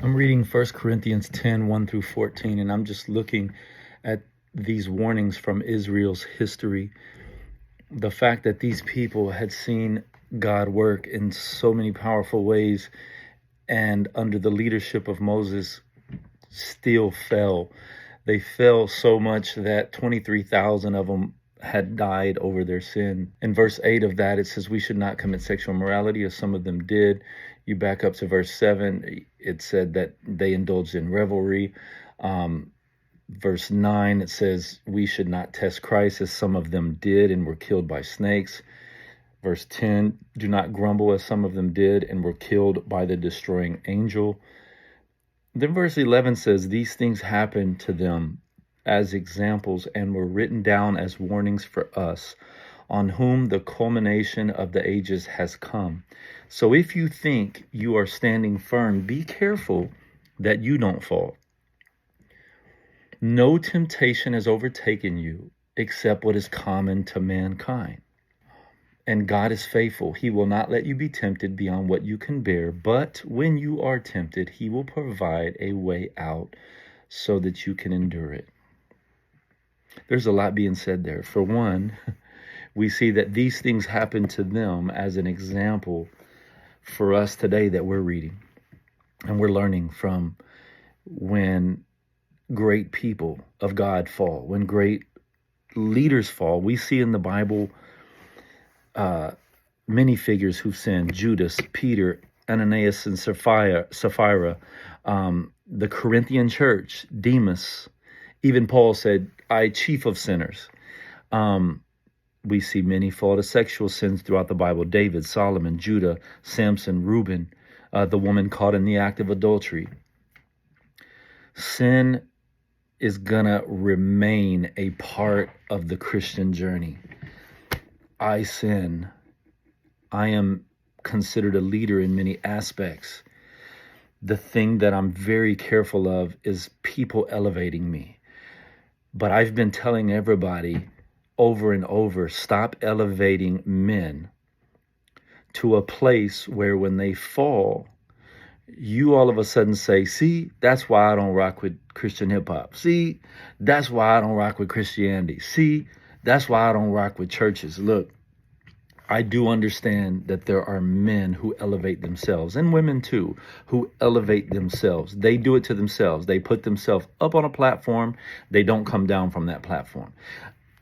I'm reading 1 Corinthians 10, 1 through 14, and I'm just looking at these warnings from Israel's history. The fact that these people had seen God work in so many powerful ways, and under the leadership of Moses, still fell. They fell so much that 23,000 of them had died over their sin. In verse 8 of that, it says we should not commit sexual immorality as some of them did. You back up to verse 7, it said that they indulged in revelry. Verse 9, it says we should not test Christ as some of them did and were killed by snakes. Verse 10, do not grumble as some of them did and were killed by the destroying angel. Then verse 11 says these things happened to them as examples and were written down as warnings for us, on whom the culmination of the ages has come. So if you think you are standing firm, be careful that you don't fall. No temptation has overtaken you except what is common to mankind. And God is faithful. He will not let you be tempted beyond what you can bear. But when you are tempted, he will provide a way out so that you can endure it. There's a lot being said there. For one, we see that these things happen to them as an example for us today that we're reading. And we're learning from when great people of God fall, when great leaders fall. We see in the Bible many figures who've sinned: Judas, Peter, Ananias, and Sapphira, the Corinthian church, Demas. Even Paul said, I chief of sinners. We see many fall to sexual sins throughout the Bible: David, Solomon, Judah, Samson, Reuben, the woman caught in the act of adultery. Sin is gonna remain a part of the Christian journey. I sin. I am considered a leader in many aspects. The thing that I'm very careful of is people elevating me. But I've been telling everybody over and over, stop elevating men to a place where when they fall, you all of a sudden say, see, that's why I don't rock with Christian hip hop. See, that's why I don't rock with Christianity. See, that's why I don't rock with churches. Look, I do understand that there are men who elevate themselves, and women too, who elevate themselves. They do it to themselves. They put themselves up on a platform. They don't come down from that platform.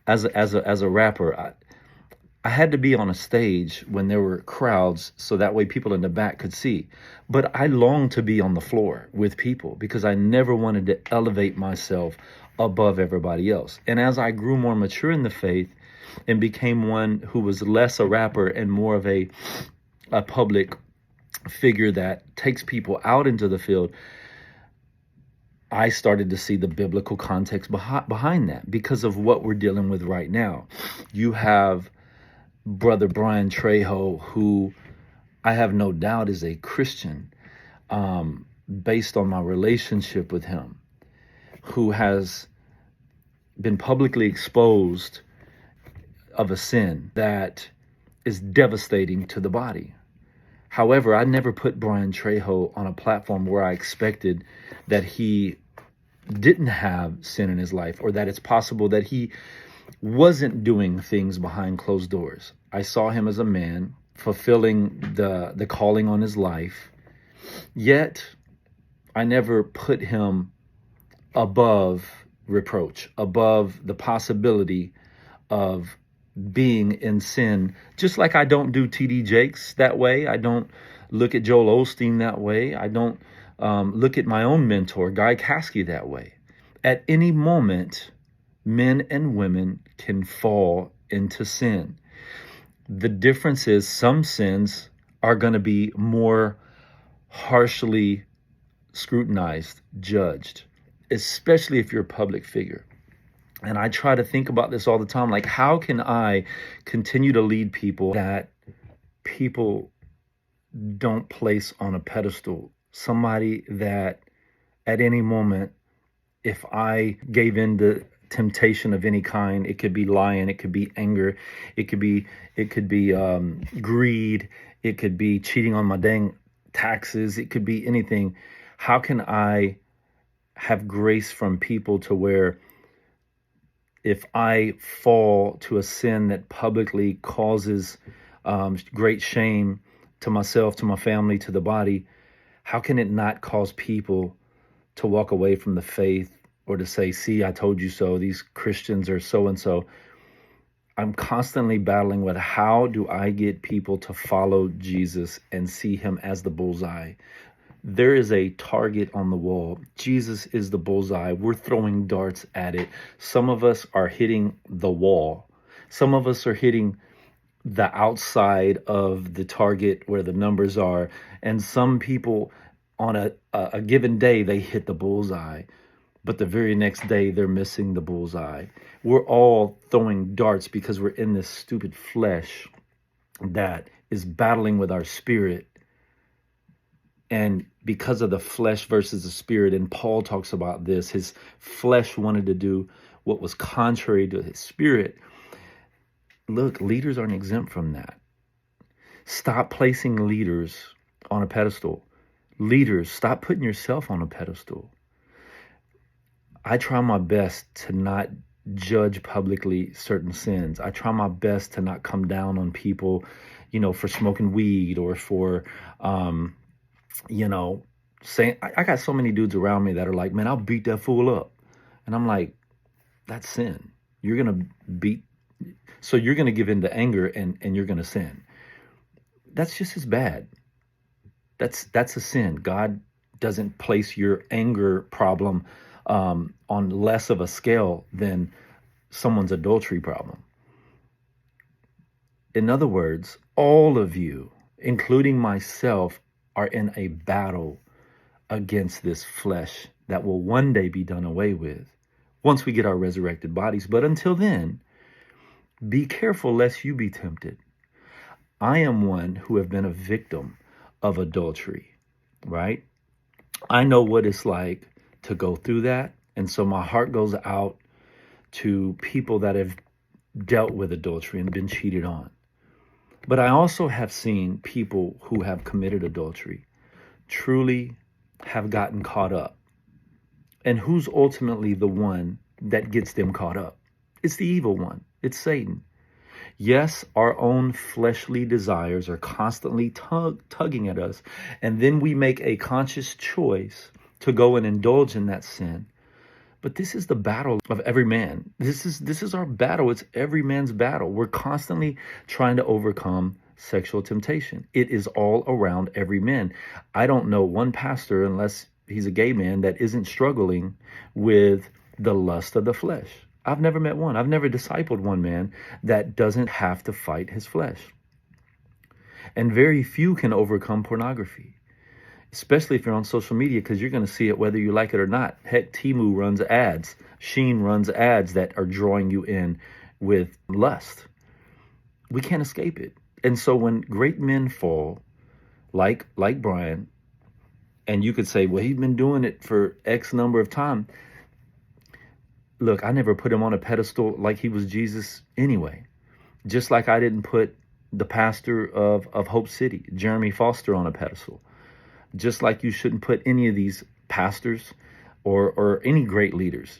As a rapper, I had to be on a stage when there were crowds so that way people in the back could see. But I longed to be on the floor with people because I never wanted to elevate myself above everybody else. And as I grew more mature in the faith and became one who was less a rapper and more of a public figure that takes people out into the field, I started to see the biblical context behind that because of what we're dealing with right now. You have Brother Bryann Trejo, who I have no doubt is a Christian, based on my relationship with him, who has been publicly exposed of a sin that is devastating to the body. However, I never put Bryann Trejo on a platform where I expected that he didn't have sin in his life, or that it's possible that he wasn't doing things behind closed doors. I saw him as a man fulfilling the calling on his life, yet I never put him above reproach, above the possibility of being in sin. Just like I don't do TD Jakes that way. I don't look at Joel Osteen that way. I don't look at my own mentor, Guy Caskey, that way. At any moment, men and women can fall into sin. The difference is some sins are going to be more harshly scrutinized, judged, especially if you're a public figure. And I try to think about this all the time. Like, how can I continue to lead people that people don't place on a pedestal? Somebody that at any moment, if I gave in to temptation of any kind, it could be lying, it could be anger, it could be greed, it could be cheating on my dang taxes, it could be anything. How can I have grace from people to where if I fall to a sin that publicly causes great shame to myself, to my family, to the body, how can it not cause people to walk away from the faith or to say, see, I told you so, these Christians are so and so? I'm constantly battling with how do I get people to follow Jesus and see him as the bullseye? There is a target on the wall. Jesus is the bullseye. We're throwing darts at it. Some of us are hitting the wall. Some of us are hitting the outside of the target where the numbers are. And some people on a given day, they hit the bullseye. But the very next day, they're missing the bullseye. We're all throwing darts because we're in this stupid flesh that is battling with our spirit. And because of the flesh versus the spirit, and Paul talks about this, his flesh wanted to do what was contrary to his spirit. Look, leaders aren't exempt from that. Stop placing leaders on a pedestal. Leaders, stop putting yourself on a pedestal. I try my best to not judge publicly certain sins. I try my best to not come down on people, for smoking weed or for, saying, I got so many dudes around me that are like, man, I'll beat that fool up. And I'm like, that's sin. You're going to give in to anger and you're going to sin. That's just as bad. That's a sin. God doesn't place your anger problem on less of a scale than someone's adultery problem. In other words, all of you, including myself, are in a battle against this flesh that will one day be done away with once we get our resurrected bodies. But until then, be careful lest you be tempted. I am one who have been a victim of adultery, right? I know what it's like to go through that. And so my heart goes out to people that have dealt with adultery and been cheated on. But I also have seen people who have committed adultery truly have gotten caught up. And who's ultimately the one that gets them caught up? It's the evil one. It's Satan. Yes, our own fleshly desires are constantly tugging at us. And then we make a conscious choice to go and indulge in that sin. But this is the battle of every man. This is our battle. It's every man's battle. We're constantly trying to overcome sexual temptation. It is all around every man. I don't know one pastor, unless he's a gay man, that isn't struggling with the lust of the flesh. I've never met one. I've never discipled one man that doesn't have to fight his flesh. And very few can overcome pornography, especially if you're on social media, because you're going to see it whether you like it or not. Heck, Temu runs ads. Sheen runs ads that are drawing you in with lust. We can't escape it. And so when great men fall, like Bryann, and you could say, well, he's been doing it for X number of time. Look, I never put him on a pedestal like he was Jesus anyway. Just like I didn't put the pastor of Hope City, Jeremy Foster, on a pedestal. Just like you shouldn't put any of these pastors or any great leaders.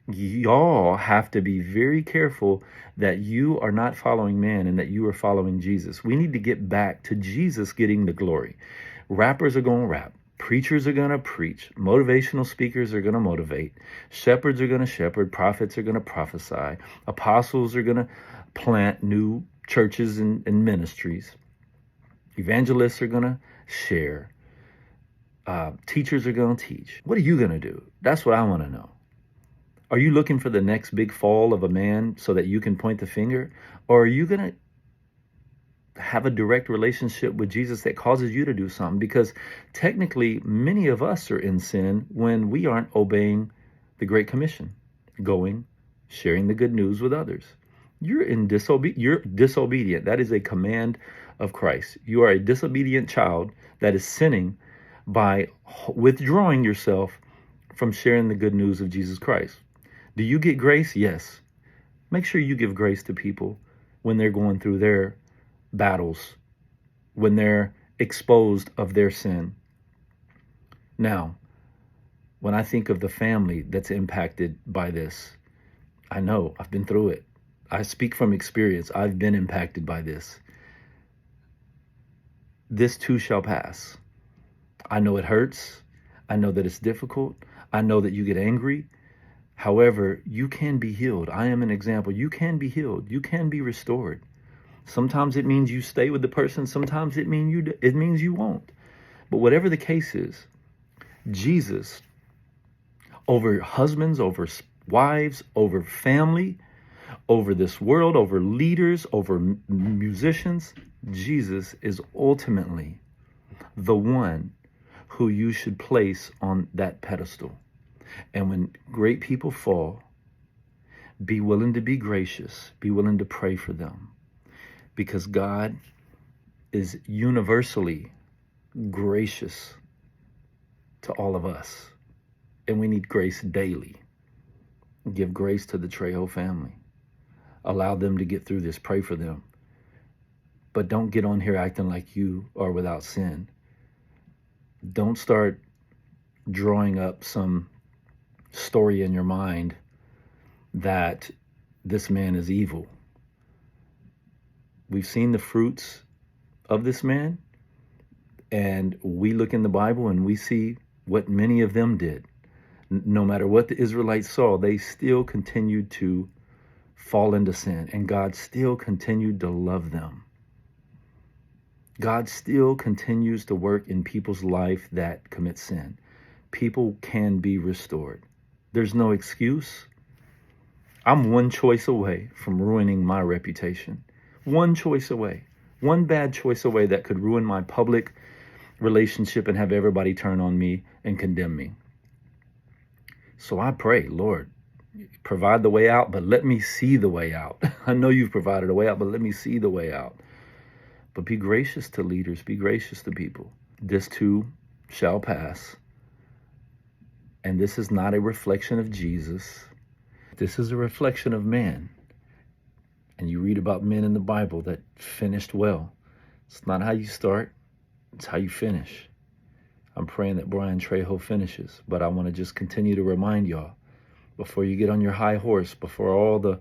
Y'all have to be very careful that you are not following man and that you are following Jesus. We need to get back to Jesus getting the glory. Rappers are going to rap. Preachers are going to preach. Motivational speakers are going to motivate. Shepherds are going to shepherd. Prophets are going to prophesy. Apostles are going to plant new churches and ministries. Evangelists are going to share. Teachers are going to teach. What are you going to do? That's what I want to know. Are you looking for the next big fall of a man so that you can point the finger? Or are you going to have a direct relationship with Jesus that causes you to do something? Because technically, many of us are in sin when we aren't obeying the Great Commission, going, sharing the good news with others. You're disobedient. That is a command of Christ. You are a disobedient child that is sinning by withdrawing yourself from sharing the good news of Jesus Christ. Do you get grace? Yes. Make sure you give grace to people when they're going through their battles, when they're exposed of their sin. Now, when I think of the family that's impacted by this, I know I've been through it. I speak from experience. I've been impacted by this. This too shall pass. I know it hurts. I know that it's difficult. I know that you get angry. However, you can be healed. I am an example. You can be healed. You can be restored. Sometimes it means you stay with the person. Sometimes it means you won't. But whatever the case is, Jesus, over husbands, over wives, over family, over this world, over leaders, over musicians, Jesus is ultimately the one who you should place on that pedestal. And when great people fall, be willing to be gracious, be willing to pray for them, because God is universally gracious to all of us, and we need grace daily. Give grace to the Trejo family. Allow them to get through this. Pray for them. But don't get on here acting like you are without sin. Don't start drawing up some story in your mind that this man is evil. We've seen the fruits of this man, and we look in the Bible and we see what many of them did. No matter what the Israelites saw, they still continued to fall into sin, and God still continued to love them. God still continues to work in people's life that commit sin. People can be restored. There's no excuse. I'm one choice away from ruining my reputation. One choice away. One bad choice away that could ruin my public relationship and have everybody turn on me and condemn me. So I pray, Lord, provide the way out, but let me see the way out. I know you've provided a way out, but let me see the way out. But be gracious to leaders, be gracious to people. This too shall pass. And this is not a reflection of Jesus. This is a reflection of man. And you read about men in the Bible that finished well. It's not how you start, it's how you finish. I'm praying that Bryann Trejo finishes, but I want to just continue to remind y'all, before you get on your high horse, before all the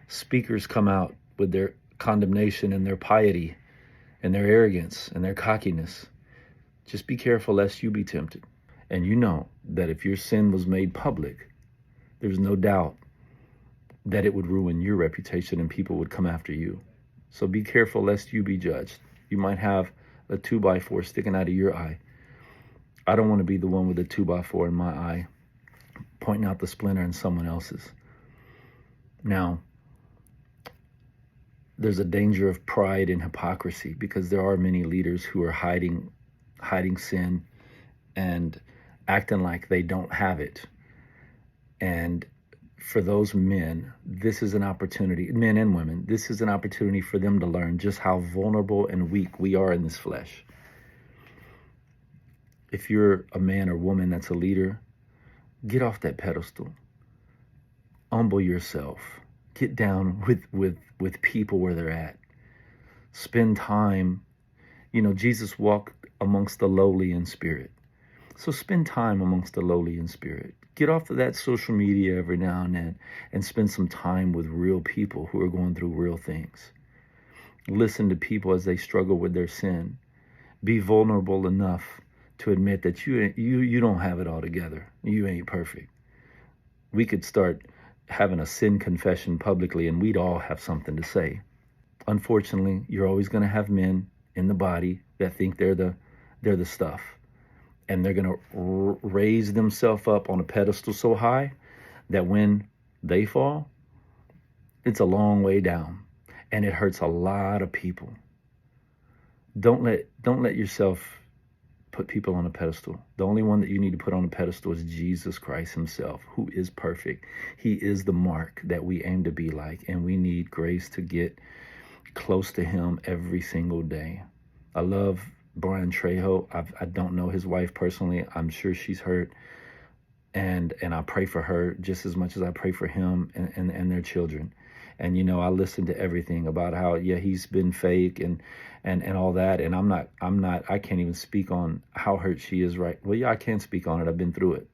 speakers come out with their condemnation and their piety and their arrogance and their cockiness, just be careful lest you be tempted. And you know that if your sin was made public, there's no doubt that it would ruin your reputation and people would come after you. So be careful lest you be judged. You might have a 2x4 sticking out of your eye. I don't want to be the one with a 2x4 in my eye, pointing out the splinter in someone else's. Now, there's a danger of pride and hypocrisy, because there are many leaders who are hiding sin and acting like they don't have it. And for those men, this is an opportunity, men and women, this is an opportunity for them to learn just how vulnerable and weak we are in this flesh. If you're a man or woman that's a leader, get off that pedestal. Humble yourself. Get down with people where they're at. Spend time. You know, Jesus walked amongst the lowly in spirit. So spend time amongst the lowly in spirit. Get off of that social media every now and then and spend some time with real people who are going through real things. Listen to people as they struggle with their sin. Be vulnerable enough to admit that you don't have it all together. You ain't perfect. We could start having a sin confession publicly and we'd all have something to say. Unfortunately, you're always going to have men in the body that think they're the stuff. And they're going to raise themselves up on a pedestal so high that when they fall, it's a long way down. And it hurts a lot of people. Don't let yourself put people on a pedestal. The only one that you need to put on a pedestal is Jesus Christ himself, who is perfect. He is the mark that we aim to be like, and we need grace to get close to him every single day. I love Bryann Trejo. I don't know his wife personally. I'm sure she's hurt. And I pray for her just as much as I pray for him and their children. And I listened to everything about how, yeah, he's been fake and all that. And I can't even speak on how hurt she is, right? Well, yeah, I can speak on it. I've been through it.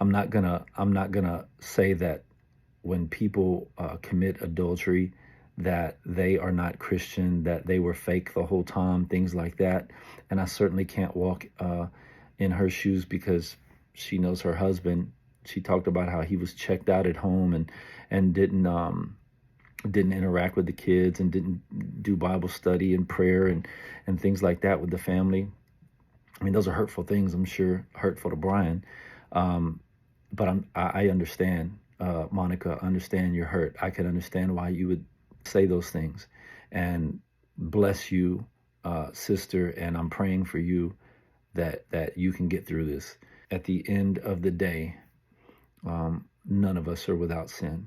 I'm not gonna say that when people commit adultery that they are not Christian, that they were fake the whole time, things like that. And I certainly can't walk in her shoes, because she knows her husband. She talked about how he was checked out at home and didn't interact with the kids and didn't do Bible study and prayer and things like that with the family. I mean, those are hurtful things, I'm sure, hurtful to Bryann. Um, but I understand, Monica, understand your hurt. I can understand why you would say those things. And bless you, sister. And I'm praying for you that you can get through this. At the end of the day, none of us are without sin,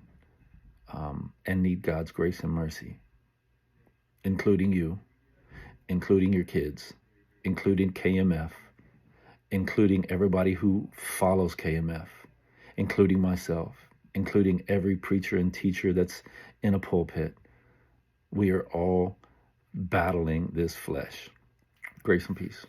and need God's grace and mercy, including you, including your kids, including KMF, including everybody who follows KMF, including myself, including every preacher and teacher that's in a pulpit. We are all battling this flesh. Grace and peace.